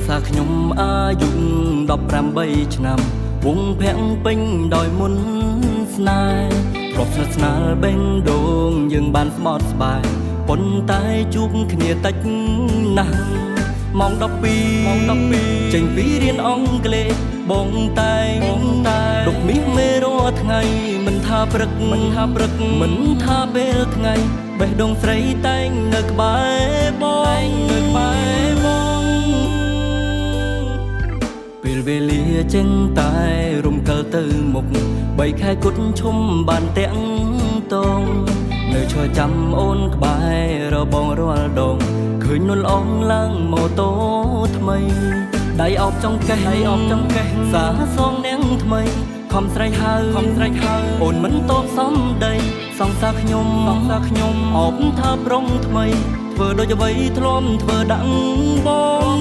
សាខ្ញុំអាយុ18ឆ្នាំវងភាំងពេញដោយមុនស្នេហ៍ប្រកស្នាលបេងដូងយើងបានស្បត់ស្បាយប៉ុន្តែជួបគ្នាតិចណាស់ម៉ោង12ចេញពីរៀនអង់គ្លេសបងតែដុកមាសមេរាល់ថ្ងៃមិនថាព្រឹកមិនថាពេលថ្ងៃបេះដូងស្រីតែងនៅក្បែរបងពេលវេលាចេញតែរំកិលទៅមុខ3ខែគត់ឈុំបានទាំងតងនៅឈរចាំអូនក្បែររបងរាល់ដងឃើញនុលអងឡើងម៉ូតូថ្មីដៃអោបចង្កេះសាសងនាងថ្មីខំស្រែកហៅអូនមិនតបសំដីសង្សារខ្ញុំអោបថាប្រុងថ្មីធ្វើដូចអ្វីធ្លាប់ធ្វើដាក់បង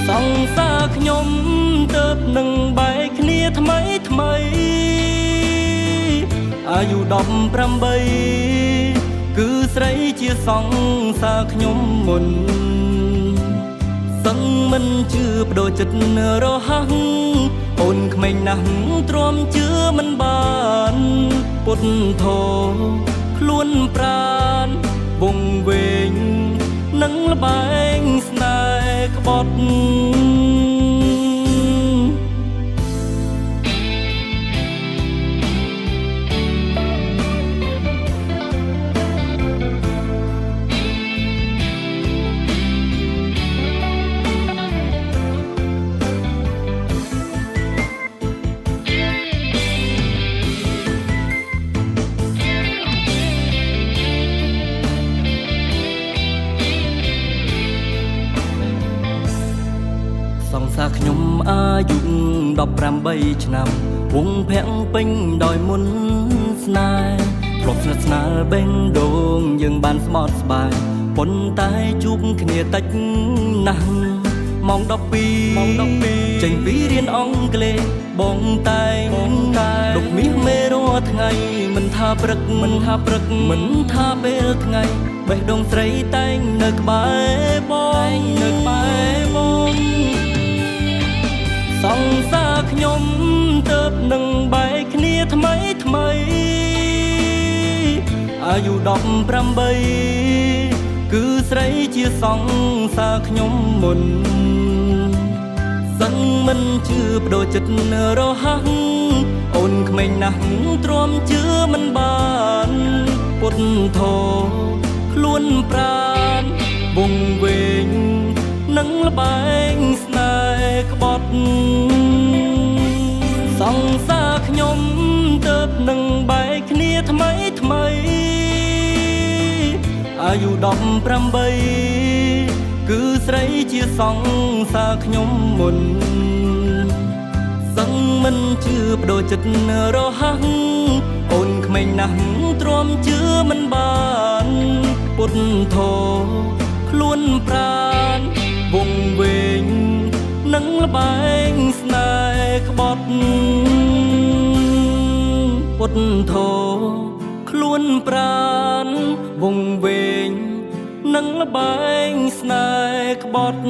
សង្សារខ្ញុំទៅនឹងបែកគ្នាថ្មីអាយុ18គឺស្រីជាសង្សារខ្ញុំមុនសឹងមិនជឿបដូរចិត្តរហ័សអូនក្មេងណាស់ទ្រាំជឿមិនបានពុតធោខ្លួនប្រានវងវែងនឹងលបែងស្នេហ៍ក្បត់សង្សារខ្ញុំអាយុ18ឆ្នាំវងភាំងពេញដោយមុនស្នេហ៍ប្រកស្នាលបេងដូងយើងបានស្បត់ស្បាយប៉ុន្តែជួបគ្នាតិចណាស់ម៉ោង12ចេញពីរៀនអង់គ្លេសបងតែដុកមាសមេរាល់ថ្ងៃមិនថាព្រឹកមិនថាពេលថ្ងៃបេះដូងស្រីតែងនៅក្បែរបងសង្សារខ្ញុំទៅនឹងបែកគ្នាថ្មីអាយុ18គឺស្រីជាសង្សារខ្ញុំមុនសឹងមិនជឿបដូរចិត្តរហ័សអូនក្មេងណាស់ទ្រាំជឿមិនបានពុតធោខ្លួនប្រានវងវែងនឹងលបែងស្នេហ៍ក្បត់សង្សារខ្ញុំទៅនឹងបែកគ្នាថ្មីអាយុ18គឺស្រីជាសង្សារខ្ញុំមុនសឹងមិនជឿបដូរចិត្តរហ័សអូនក្មេងណាស់ទ្រាំជឿមិនបានពុតធោខ្លួនប្រានវងវែងនឹងលបែងស្នេហ៍ក្បត់ពុតធោខ្លួនប្រានវងវែងនឹងលបែងស្នេហ៍ក្បត់